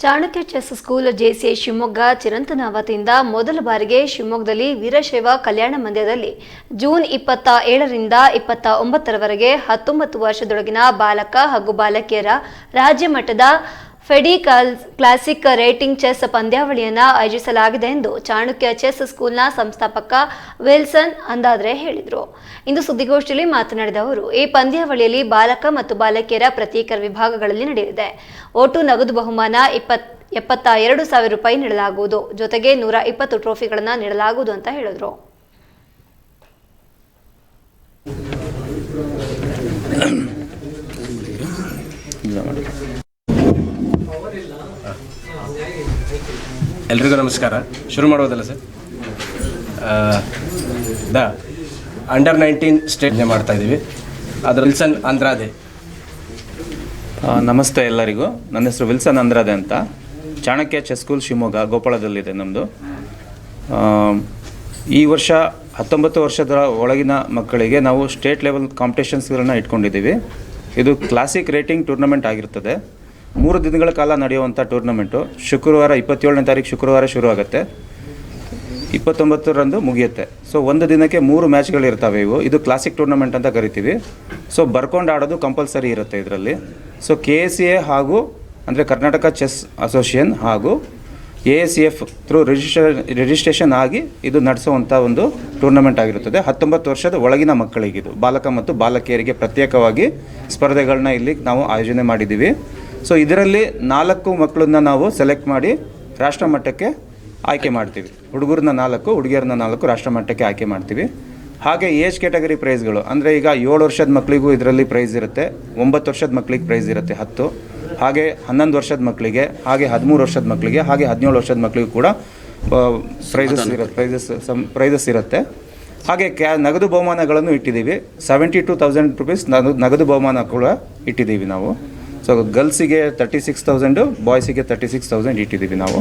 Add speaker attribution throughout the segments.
Speaker 1: Chanakya chess school JCI Shivamogga Chiranthana ವತಿಯಿಂದ ಮೊದಲ ಬಾರಿಗೆ ಶಿವಮೊಗ್ಗದಲ್ಲಿ ವೀರಶೈವ ಕಲ್ಯಾಣ ಮಂದಿರದಲ್ಲಿ ಜೂನ್ 27ರಿಂದ 29ರವರೆಗೆ 19 ವರ್ಷದೊಳಗಿನ ಬಾಲಕ ಹಾಗೂ ಬಾಲಕಿಯರ ರಾಜ್ಯ ಮಟ್ಟದ ಫೆಡಿ ಕ್ಲಾಸಿಕ್ ರೇಟಿಂಗ್ ಚೆಸ್ ಪಂದ್ಯಾವಳಿಯನ್ನು ಆಯೋಜಿಸಲಾಗಿದೆ ಎಂದು ಚಾಣಕ್ಯ ಚೆಸ್ ಸ್ಕೂಲ್ನ ಸಂಸ್ಥಾಪಕ ವಿಲ್ಸನ್ ಅಂದಾದ್ರೆ ಹೇಳಿದರು. ಇಂದು ಸುದ್ದಿಗೋಷ್ಠಿಯಲ್ಲಿ ಮಾತನಾಡಿದ ಅವರು, ಈ ಪಂದ್ಯಾವಳಿಯಲ್ಲಿ ಬಾಲಕ ಮತ್ತು ಬಾಲಕಿಯರ ಪ್ರತ್ಯೇಕ ವಿಭಾಗಗಳಲ್ಲಿ ನಡೆಯಲಿದೆ. ಒಟ್ಟು ನಗದು ಬಹುಮಾನ 72,000 ರೂಪಾಯಿ ನೀಡಲಾಗುವುದು. ಜೊತೆಗೆ 120 ಟ್ರೋಫಿಗಳನ್ನು ನೀಡಲಾಗುವುದು ಅಂತ ಹೇಳಿದರು.
Speaker 2: ಎಲ್ರಿಗೂ ನಮಸ್ಕಾರ. ಶುರು ಮಾಡೋದಲ್ಲ ಸರ್. ಅಂಡರ್ 19 ಸ್ಟೇಟ್ನೇ ಮಾಡ್ತಾ ಇದ್ದೀವಿ. ಅದರ ವಿಲ್ಸನ್ ಅಂದ್ರಾದೆ.
Speaker 3: ನಮಸ್ತೆ ಎಲ್ಲರಿಗೂ. ನನ್ನ ಹೆಸರು ವಿಲ್ಸನ್ ಅಂದ್ರಾದೆ ಅಂತ. ಚಾಣಕ್ಯ ಚೆಸ್ ಸ್ಕೂಲ್ ಶಿವಮೊಗ್ಗ ಗೋಪಾಳದಲ್ಲಿದೆ ನಮ್ಮದು. ಈ ವರ್ಷ 19 ವರ್ಷದ ಒಳಗಿನ ಮಕ್ಕಳಿಗೆ ನಾವು ಸ್ಟೇಟ್ ಲೆವೆಲ್ ಕಾಂಪಿಟೇಷನ್ಸ್ಗಳನ್ನು ಇಟ್ಕೊಂಡಿದ್ದೀವಿ. ಇದು ಕ್ಲಾಸಿಕ್ ರೇಟಿಂಗ್ ಟೂರ್ನಮೆಂಟ್ ಆಗಿರ್ತದೆ. 3 ದಿನಗಳ ಕಾಲ ನಡೆಯುವಂಥ ಟೂರ್ನಮೆಂಟು. ಶುಕ್ರವಾರ 27ನೇ ತಾರೀಕು ಶುಕ್ರವಾರ ಶುರು ಆಗುತ್ತೆ, 29ರಂದು ಮುಗಿಯುತ್ತೆ. ಸೊ ಒಂದು ದಿನಕ್ಕೆ 3 ಮ್ಯಾಚ್ಗಳಿರ್ತವೆ. ಇದು ಕ್ಲಾಸಿಕ್ ಟೂರ್ನಮೆಂಟ್ ಅಂತ ಕರಿತೀವಿ. ಸೊ ಬರ್ಕೊಂಡು ಆಡೋದು ಕಂಪಲ್ಸರಿ ಇರುತ್ತೆ ಇದರಲ್ಲಿ. ಸೊ KACA ಹಾಗೂ ಅಂದರೆ ಕರ್ನಾಟಕ ಚೆಸ್ ಅಸೋಸಿಯೇಷನ್ ಹಾಗೂ AACF ಥ್ರೂ ರಿಜಿಸ್ಟ್ರೇಷನ್ ಆಗಿ ಇದು ನಡೆಸುವಂಥ ಒಂದು ಟೂರ್ನಮೆಂಟ್ ಆಗಿರುತ್ತದೆ. 19 ವರ್ಷದ ಒಳಗಿನ ಮಕ್ಕಳಿಗಿದು, ಬಾಲಕ ಮತ್ತು ಬಾಲಕಿಯರಿಗೆ ಪ್ರತ್ಯೇಕವಾಗಿ ಸ್ಪರ್ಧೆಗಳನ್ನ ಇಲ್ಲಿ ನಾವು ಆಯೋಜನೆ ಮಾಡಿದ್ದೀವಿ. ಸೊ ಇದರಲ್ಲಿ 4 ಮಕ್ಕಳನ್ನ ನಾವು ಸೆಲೆಕ್ಟ್ ಮಾಡಿ ರಾಷ್ಟ್ರ ಮಟ್ಟಕ್ಕೆ ಆಯ್ಕೆ ಮಾಡ್ತೀವಿ. ಹುಡುಗರನ್ನ 4, ಹುಡುಗಿಯರನ್ನ 4 ರಾಷ್ಟ್ರ ಮಟ್ಟಕ್ಕೆ ಆಯ್ಕೆ ಮಾಡ್ತೀವಿ. ಹಾಗೆ ಏಜ್ ಕ್ಯಾಟಗರಿ ಪ್ರೈಸ್ಗಳು ಅಂದರೆ ಈಗ 7 ವರ್ಷದ ಮಕ್ಕಳಿಗೂ ಇದರಲ್ಲಿ ಪ್ರೈಸ್ ಇರುತ್ತೆ, 9 ವರ್ಷದ ಮಕ್ಕಳಿಗೆ ಪ್ರೈಸ್ ಇರುತ್ತೆ 10, ಹಾಗೆ 11 ವರ್ಷದ ಮಕ್ಕಳಿಗೆ, ಹಾಗೆ 13 ವರ್ಷದ ಮಕ್ಕಳಿಗೆ, ಹಾಗೆ 17 ವರ್ಷದ ಮಕ್ಕಳಿಗೂ ಕೂಡ ಪ್ರೈಸಸ್ ಇರುತ್ತೆ. ಹಾಗೆ ನಗದು ಬಹುಮಾನಗಳನ್ನು ಇಟ್ಟಿದ್ದೀವಿ. 72,000 ರೂಪೀಸ್ ನಗದು ಬಹುಮಾನ ಕೂಡ ಇಟ್ಟಿದ್ದೀವಿ ನಾವು. ಸೊ ಗರ್ಲ್ಸಿಗೆ 36,000, ಬಾಯ್ಸಿಗೆ 36,000 ಇಟ್ಟಿದ್ದೀವಿ ನಾವು.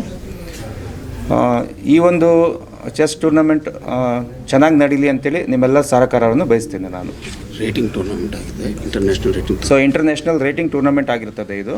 Speaker 3: ಈ ಒಂದು ಚೆಸ್ ಟೂರ್ನಮೆಂಟ್ ಚೆನ್ನಾಗಿ ನಡೀಲಿ ಅಂತೇಳಿ ನಿಮ್ಮೆಲ್ಲ ಸಹಕಾರವನ್ನು ಬಯಸ್ತೇನೆ ನಾನು.
Speaker 4: ರೇಟಿಂಗ್ ಟೂರ್ನಮೆಂಟ್ ಆಗಿದೆ, international rating.
Speaker 3: So international rating tournament ಆಗಿರ್ತದೆ ಇದು.